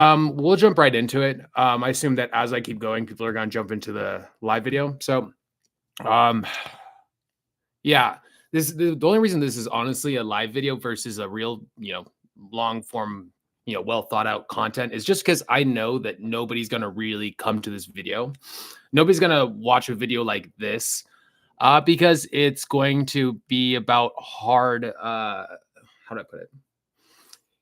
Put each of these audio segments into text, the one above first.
We'll jump right into it. I assume that as I keep going, people are gonna jump into the live video. Um, yeah, the only reason this is honestly a live video versus a real, long form, well thought out content is just because I know that nobody's gonna really come to this video. Nobody's gonna watch a video like this, because it's going to be about hard. How do I put it?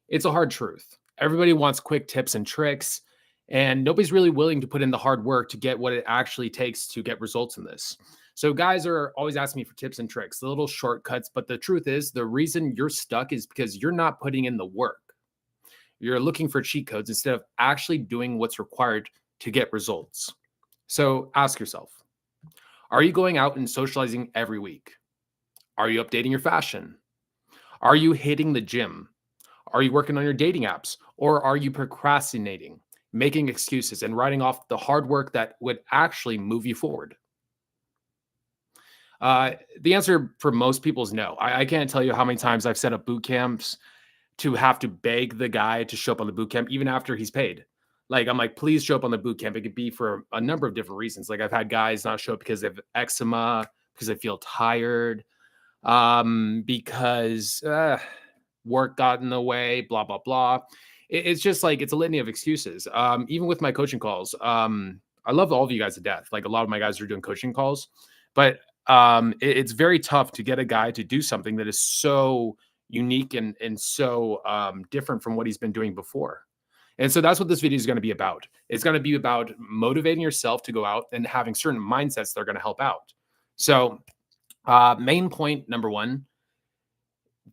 It's a hard truth. Everybody wants quick tips and tricks, and nobody's really willing to put in the hard work to get what it actually takes to get results in this. So, guys are always asking me for tips and tricks, the little shortcuts. But the truth is, the reason you're stuck is because you're not putting in the work. You're looking for cheat codes instead of actually doing what's required to get results. So, ask yourself, are you going out and socializing every week? Are you updating your fashion? Are you hitting the gym? Are you working on your dating apps or are you procrastinating, making excuses and writing off the hard work that would actually move you forward? The answer for most people is no. I can't tell you how many times I've set up boot camps to have to beg the guy to show up on the boot camp even after he's paid. Like, I'm like, please show up on the boot camp. It could be for a number of different reasons. Like, I've had guys not show up because they have eczema, because they feel tired, because work got in the way, blah, blah, blah. It's just like it's a litany of excuses. Even with my coaching calls, I love all of you guys to death. Like a lot of my guys are doing coaching calls, but it's very tough to get a guy to do something that is so unique and so different from what he's been doing before. And so that's what this video is going to be about. It's going to be about motivating yourself to go out and having certain mindsets that are going to help out. So, main point number one,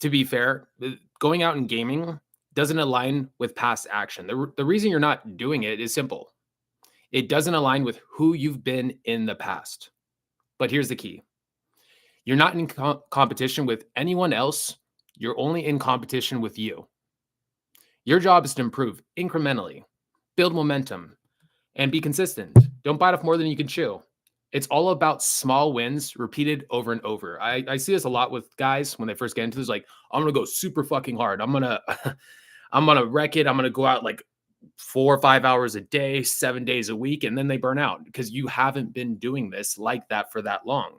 to be fair, going out and gaming doesn't align with past action. The reason you're not doing it is simple. It doesn't align with who you've been in the past. But here's the key. You're not in competition with anyone else. You're only in competition with you. Your job is to improve incrementally, build momentum, and be consistent. Don't bite off more than you can chew. It's all about small wins repeated over and over. I see this a lot with guys when they first get into this, like, I'm gonna go super fucking hard. I'm gonna I'm gonna wreck it. I'm gonna go out like 4 or 5 hours a day, 7 days a week, and then they burn out because you haven't been doing this like that for that long.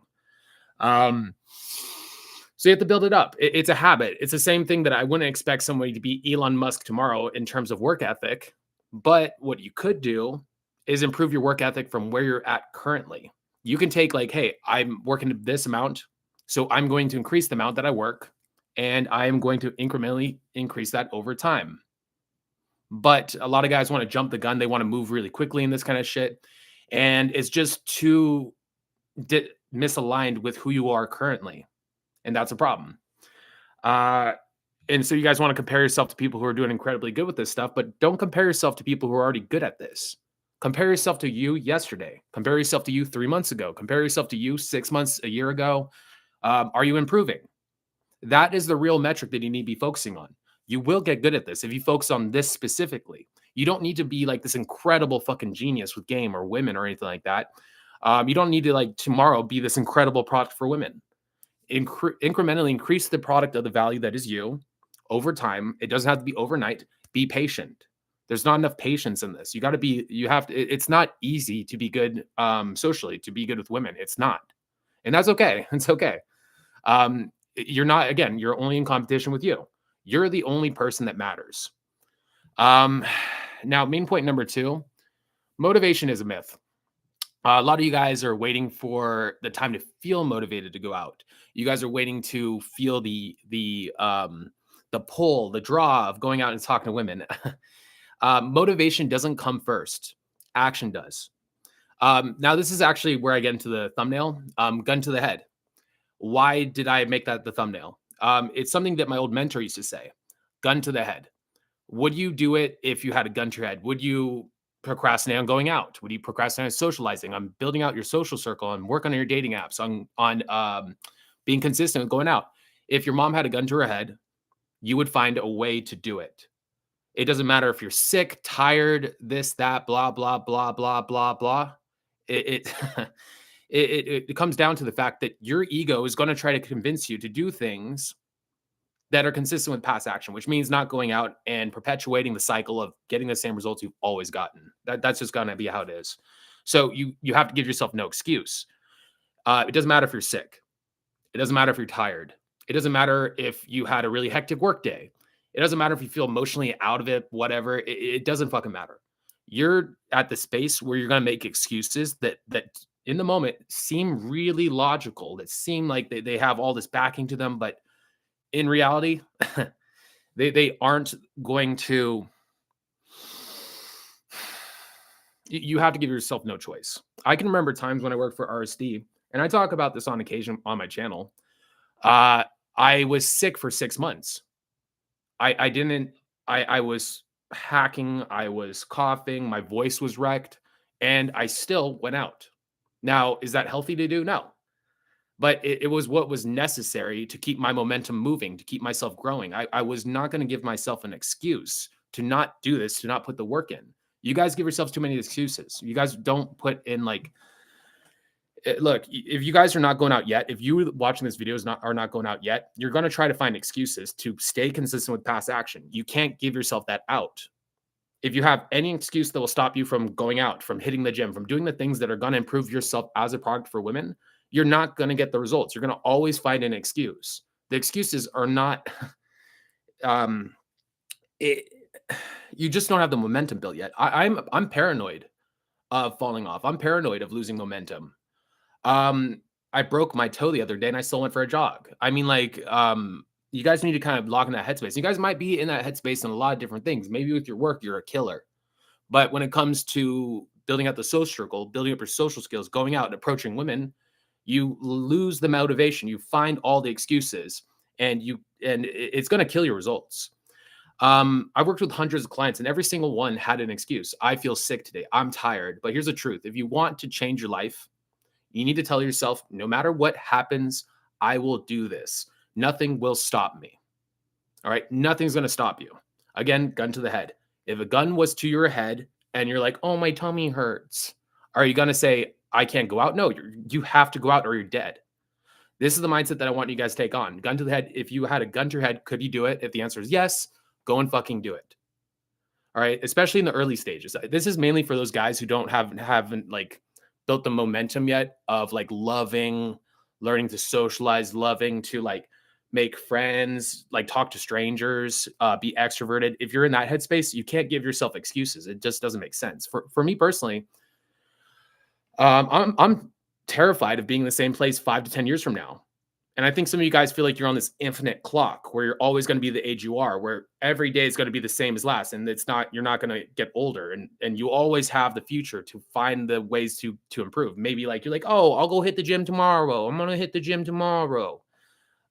Um, so you have to build it up. It's a habit. It's the same thing that I wouldn't expect somebody to be Elon Musk tomorrow in terms of work ethic. But what you could do is improve your work ethic from where you're at currently. You can take like, hey, I'm working this amount, so I'm going to increase the amount that I work, and I am going to incrementally increase that over time. But a lot of guys want to jump the gun. They want to move really quickly in this kind of shit. And it's just too misaligned with who you are currently. And that's a problem. Uh, and so you guys want to compare yourself to people who are doing incredibly good with this stuff, but don't compare yourself to people who are already good at this. Compare yourself to you yesterday. Compare yourself to you 3 months ago. Compare yourself to you 6 months, a year ago. Are you improving? That is the real metric that you need to be focusing on. You will get good at this if you focus on this specifically. You don't need to be like this incredible fucking genius with game or women or anything like that. You don't need to like tomorrow be this incredible product for women. Incrementally increase the product of the value that is you over time. It doesn't have to be overnight. Be patient. There's not enough patience in this. You got to be, you have to, it's not easy to be good socially, to be good with women. It's not. And that's okay. It's okay. You're not, again, you're only in competition with you. You're the only person that matters. Now, main point number two, motivation is a myth. A lot of you guys are waiting for the time to feel motivated to go out. You guys are waiting to feel the pull, the draw of going out and talking to women. Motivation doesn't come first. Action does. Now, this is actually where I get into the thumbnail. Gun to the head. Why did I make that the thumbnail? It's something that my old mentor used to say. Gun to the head. Would you do it if you had a gun to your head? Would you procrastinate on going out? Would you procrastinate on socializing, on building out your social circle, and work on your dating apps, on being consistent with going out? If your mom had a gun to her head, you would find a way to do it. It doesn't matter if you're sick, tired, this, that, blah, blah, blah, blah, blah, blah. It it comes down to the fact that your ego is going to try to convince you to do things that are consistent with past action, which means not going out and perpetuating the cycle of getting the same results you've always gotten. That's just gonna be how it is. So you have to give yourself no excuse. It doesn't matter if you're sick. It doesn't matter if you're tired. It doesn't matter if you had a really hectic work day. It doesn't matter if you feel emotionally out of it, whatever. It doesn't fucking matter. You're at the space where you're gonna make excuses that in the moment seem really logical, that seem like they have all this backing to them, but in reality, they aren't going to. You have to give yourself no choice. I can remember times when I worked for RSD, and I talk about this on occasion on my channel. Uh, I was sick for 6 months. I didn't. I was hacking. I was coughing. My voice was wrecked, and I still went out. Now, is that healthy to do? No, but it was what was necessary to keep my momentum moving, to keep myself growing. I was not going to give myself an excuse to not do this, to not put the work in. You guys give yourselves too many excuses. You guys don't put in like, look, if you guys are not going out yet, if you watching this video are not going out yet, you're going to try to find excuses to stay consistent with past action. You can't give yourself that out. If you have any excuse that will stop you from going out, from hitting the gym, from doing the things that are going to improve yourself as a product for women, you're not going to get the results. You're going to always find an excuse. The excuses are not, it, you just don't have the momentum built yet. I'm paranoid of falling off. I'm paranoid of losing momentum. I broke my toe the other day and I still went for a jog. I mean, like, you guys need to kind of lock in that headspace. You guys might be in that headspace in a lot of different things. Maybe with your work, you're a killer. But when it comes to building out the social circle, building up your social skills, going out and approaching women, you lose the motivation. You find all the excuses, and it's going to kill your results. I worked with hundreds of clients, and every single one had an excuse. I feel sick today. I'm tired. But here's the truth: if you want to change your life, you need to tell yourself, no matter what happens, I will do this. Nothing will stop me. All right. Nothing's going to stop you. Again, gun to the head. If a gun was to your head and you're like, oh, my tummy hurts, are you going to say, I can't go out? No, you have to go out or you're dead. This is the mindset that I want you guys to take on. Gun to the head. If you had a gun to your head, could you do it? If the answer is yes, go and fucking do it. All right. Especially in the early stages. This is mainly for those guys who haven't like built the momentum yet of like loving, learning to socialize, loving to like make friends, like talk to strangers, be extroverted. If you're in that headspace, you can't give yourself excuses. It just doesn't make sense. For me personally, I'm terrified of being in the same place 5 to 10 years from now. And I think some of you guys feel like you're on this infinite clock where you're always going to be the age you are, where every day is going to be the same as last. And you're not going to get older. And you always have the future to find the ways to improve. Maybe like, you're like, oh, I'll go hit the gym tomorrow. I'm going to hit the gym tomorrow.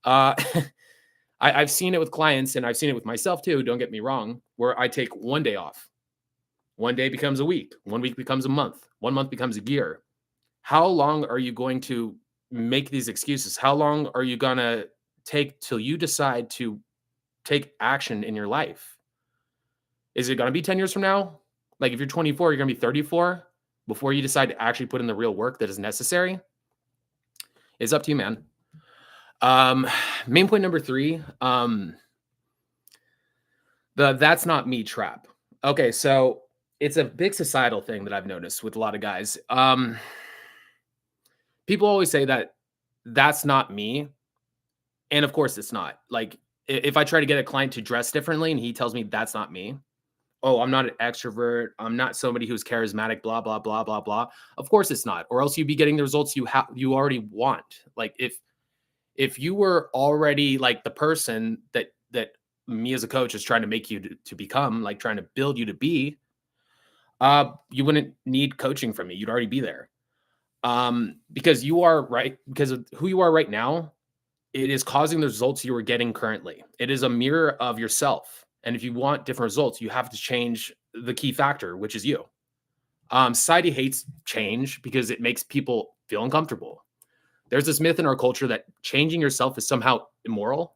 I've seen it with clients and I've seen it with myself too. Don't get me wrong, where I take one day off. One day becomes a week. 1 week becomes a month. 1 month becomes a year. How long are you going to make these excuses? How long are you going to take till you decide to take action in your life? Is it going to be 10 years from now? Like if you're 24, you're going to be 34 before you decide to actually put in the real work that is necessary? It's up to you, man. Main point number 3, the that's not me trap. Okay, so it's a big societal thing that I've noticed with a lot of guys. People always say that that's not me. And of course it's not. Like if I try to get a client to dress differently and he tells me that's not me, oh, I'm not an extrovert, I'm not somebody who's charismatic, blah, blah, blah, blah, blah. Of course it's not. Or else you'd be getting the results you already want. Like if you were already like the person that me as a coach is trying to make you to become, like trying to build you to be, you wouldn't need coaching from me. You'd already be there. Because you are right, because of who you are right now, it is causing the results you are getting currently. It is a mirror of yourself. And if you want different results, you have to change the key factor, which is you. Society hates change because it makes people feel uncomfortable. There's this myth in our culture that changing yourself is somehow immoral.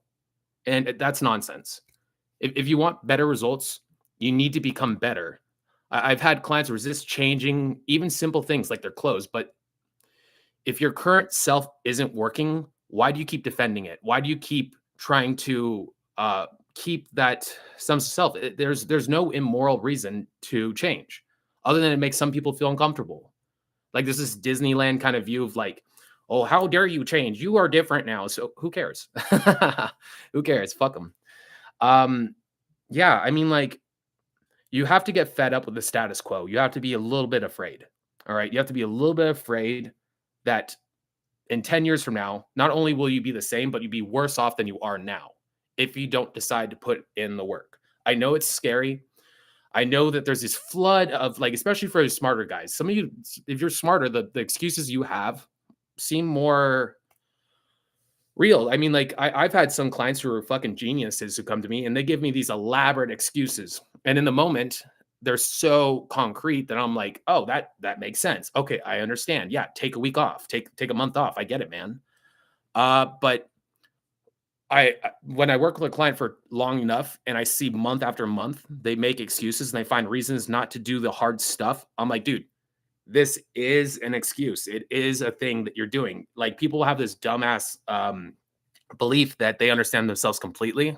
And that's nonsense. If you want better results, you need to become better. I've had clients resist changing even simple things like their clothes. But if your current self isn't working, why do you keep defending it? Why do you keep trying to keep that sense of self. There's no immoral reason to change, other than it makes some people feel uncomfortable. Like there's this Disneyland kind of view of like, oh, how dare you change? You are different now. So who cares? Who cares? Fuck them. Um, yeah, I mean, like you have to get fed up with the status quo. You have to be a little bit afraid. All right. You have to be a little bit afraid that in 10 years from now, not only will you be the same, but you'll be worse off than you are now if you don't decide to put in the work. I know it's scary. I know that there's this flood of like, especially for the smarter guys. Some of you, if you're smarter, the excuses you have seem more real. I mean, like I've had some clients who are fucking geniuses who come to me and they give me these elaborate excuses. And in the moment, they're so concrete that I'm like, oh, that makes sense. Okay, I understand. Yeah, take a week off, take a month off. I get it, man. But when I work with a client for long enough and I see month after month, they make excuses and they find reasons not to do the hard stuff. I'm like, dude, this is an excuse. It is a thing that you're doing. Like people have this dumbass belief that they understand themselves completely.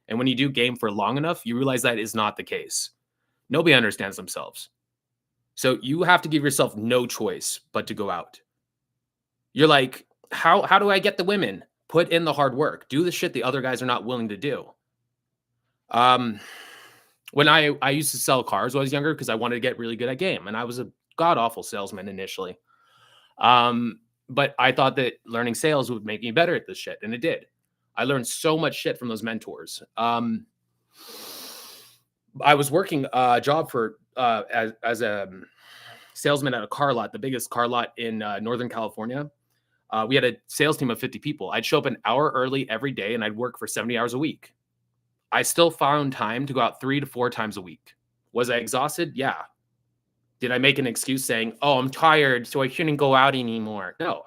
And when you do game for long enough, you realize that is not the case. Nobody understands themselves. So you have to give yourself no choice but to go out. You're like, how do I get the women? Put in the hard work. Do the shit the other guys are not willing to do. When I used to sell cars when I was younger because I wanted to get really good at game, and I was a god awful salesman initially. But I thought that learning sales would make me better at this shit, and it did. I learned so much shit from those mentors. I was working a job for as a salesman at a car lot, the biggest car lot in Northern California. We had a sales team of 50 people. I'd show up an hour early every day and I'd work for 70 hours a week. I still found time to go out 3 to 4 times a week. Was I exhausted? Yeah. Did I make an excuse saying, oh, I'm tired, so I shouldn't go out anymore? No,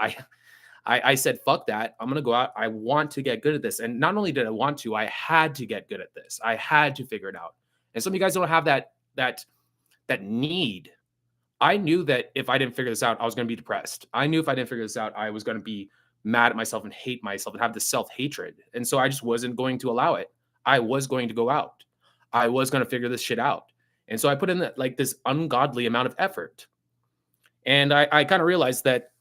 I said, fuck that. I'm going to go out. I want to get good at this. And not only did I want to, I had to get good at this. I had to figure it out. And some of you guys don't have that need. I knew that if I didn't figure this out, I was going to be depressed. I knew if I didn't figure this out, I was going to be mad at myself and hate myself and have this self-hatred. And so I just wasn't going to allow it. I was going to go out. I was going to figure this shit out. And so I put in this ungodly amount of effort. And I kind of realized that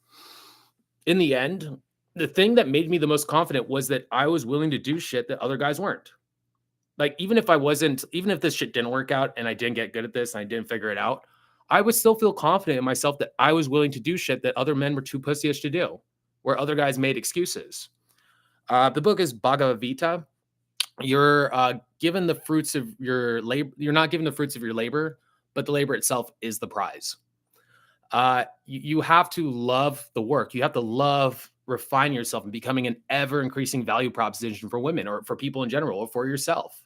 in the end, the thing that made me the most confident was that I was willing to do shit that other guys weren't. Like, even if this shit didn't work out and I didn't get good at this and I didn't figure it out, I would still feel confident in myself that I was willing to do shit that other men were too pussyish to do, where other guys made excuses. The book is Bhagavad Gita. You're given the fruits of your labor. You're not given the fruits of your labor, but the labor itself is the prize. You have to love the work. You have to refine yourself and becoming an ever increasing value proposition for women or for people in general or for yourself.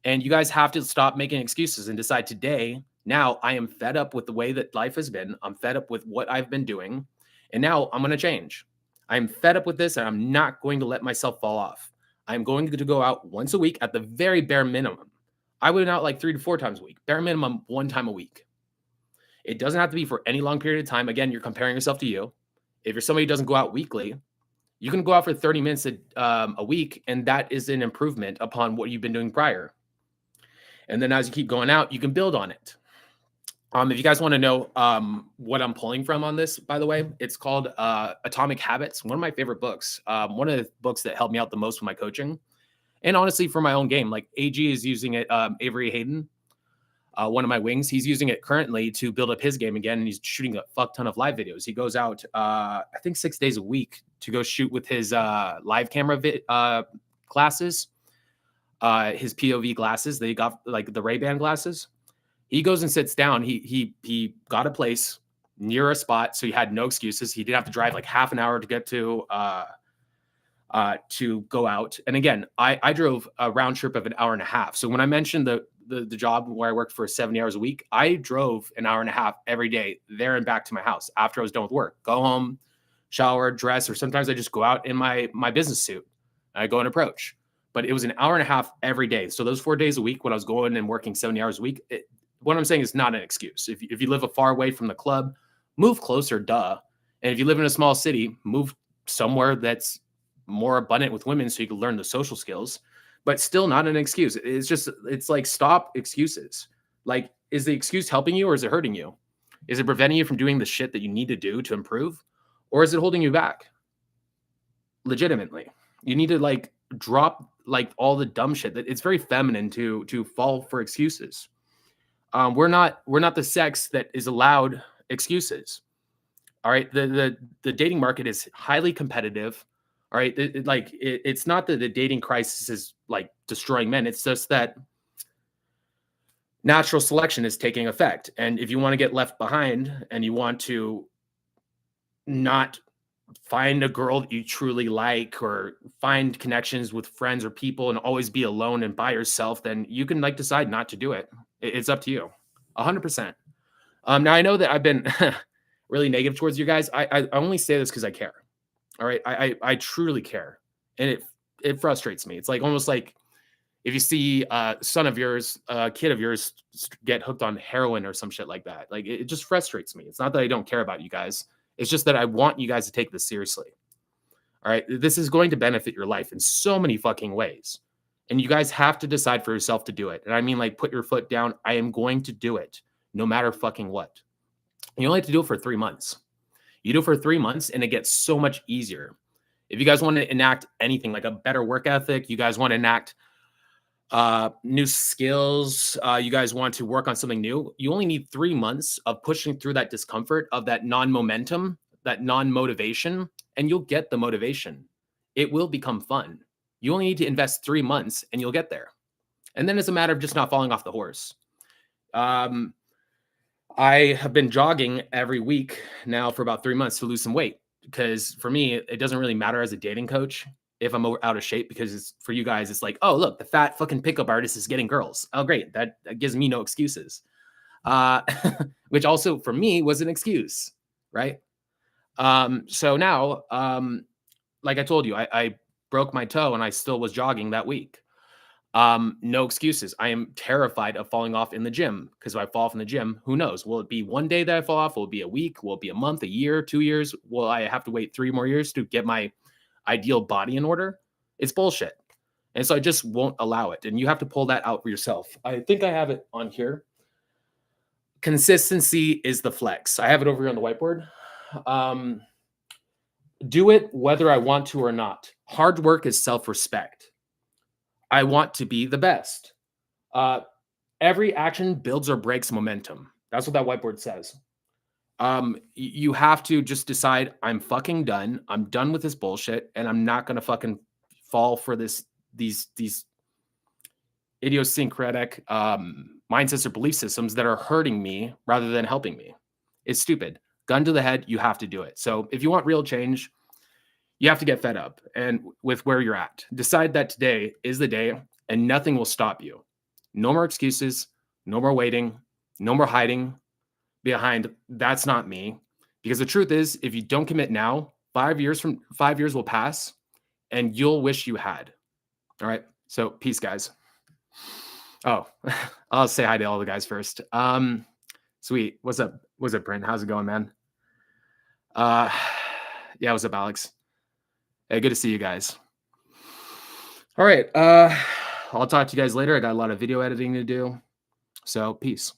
And you guys have to stop making excuses and decide today, now I am fed up with the way that life has been. I'm fed up with what I've been doing. And now I'm going to change. I'm fed up with this and I'm not going to let myself fall off. I'm going to go out once a week at the very bare minimum. I went out like 3 to 4 times a week, bare minimum 1 time a week. It doesn't have to be for any long period of time. Again, you're comparing yourself to you. If you're somebody who doesn't go out weekly, you can go out for 30 minutes a week, and that is an improvement upon what you've been doing prior. And then as you keep going out, you can build on it. If you guys want to know what I'm pulling from on this, by the way, it's called Atomic Habits. One of my favorite books. One of the books that helped me out the most with my coaching. And honestly, for my own game, like AG is using it. Avery Hayden, one of my wings, he's using it currently to build up his game again. And he's shooting a fuck ton of live videos. He goes out, I think 6 days a week to go shoot with his live camera glasses, his POV glasses. They got like the Ray-Ban glasses. He goes and sits down. He got a place near a spot, so he had no excuses. He didn't have to drive like half an hour to get to go out. And again, I drove a round trip of an hour and a half. So when I mentioned the job where I worked for 70 hours a week, I drove an hour and a half every day there and back to my house after I was done with work. Go home, shower, dress, or sometimes I just go out in my business suit. I go and approach. But it was an hour and a half every day. So those 4 days a week when I was going and working 70 hours a week, what I'm saying is not an excuse. If you live far away from the club, move closer, duh. And if you live in a small city, move somewhere that's more abundant with women so you can learn the social skills. but still not an excuse. It's just, it's like, stop excuses. Like, is the excuse helping you or is it hurting you? Is it preventing you from doing the shit that you need to do to improve? Or is it holding you back? Legitimately. You need to like drop like all the dumb shit. That it's very feminine to fall for excuses. We're not the sex that is allowed excuses. All right. The dating market is highly competitive. All right. It's not that the dating crisis is like destroying men. It's just that natural selection is taking effect. And if you want to get left behind and you want to not find a girl that you truly like or find connections with friends or people and always be alone and by yourself, then you can like decide not to do it. It's up to you. 100%. Now I know that I've been really negative towards you guys. I only say this because I care. All right. I truly care. And it frustrates me. It's like almost like if you see a son of yours, a kid of yours get hooked on heroin or some shit like that. Like it just frustrates me. It's not that I don't care about you guys. It's just that I want you guys to take this seriously. All right. This is going to benefit your life in so many fucking ways. And you guys have to decide for yourself to do it. And I mean, like, put your foot down. I am going to do it no matter fucking what. You only have to do it for 3 months. You do it for 3 months and it gets so much easier. If you guys want to enact anything like a better work ethic, you guys want to enact new skills, you guys want to work on something new, you only need 3 months of pushing through that discomfort of that non-momentum, that non-motivation, and you'll get the motivation. It will become fun. You only need to invest 3 months and you'll get there. And then it's a matter of just not falling off the horse. I have been jogging every week now for about 3 months to lose some weight because for me, it doesn't really matter as a dating coach if I'm out of shape because it's, for you guys, it's like, oh, look, the fat fucking pickup artist is getting girls. Oh, great. That gives me no excuses. Which also for me was an excuse, right? So now, like I told you, I broke my toe and I still was jogging that week. No excuses. I am terrified of falling off in the gym because if I fall off in the gym, who knows? Will it be one day that I fall off? Will it be a week? Will it be a month, a year, 2 years? Will I have to wait 3 more years to get my ideal body in order? It's bullshit. And so I just won't allow it. And you have to pull that out for yourself. I think I have it on here. Consistency is the flex. I have it over here on the whiteboard. Do it whether I want to or not. Hard work is self-respect. I want to be the best. Every action builds or breaks momentum. That's what that whiteboard says. You have to just decide, I'm fucking done. I'm done with this bullshit, and I'm not gonna fucking fall for these idiosyncratic mindsets or belief systems that are hurting me rather than helping me. It's stupid. Gun to the head, you have to do it. So if you want real change, you have to get fed up and with where you're at. Decide that today is the day and nothing will stop you. No more excuses, no more waiting, no more hiding behind that's not me. Because the truth is, if you don't commit now, 5 years will pass and you'll wish you had. All right. So peace, guys. Oh, I'll say hi to all the guys first. Sweet. What's up? What's up, Brent? How's it going, man? Yeah, what's up, Alex? Hey, good to see you guys. All right. I'll talk to you guys later. I got a lot of video editing to do. So peace.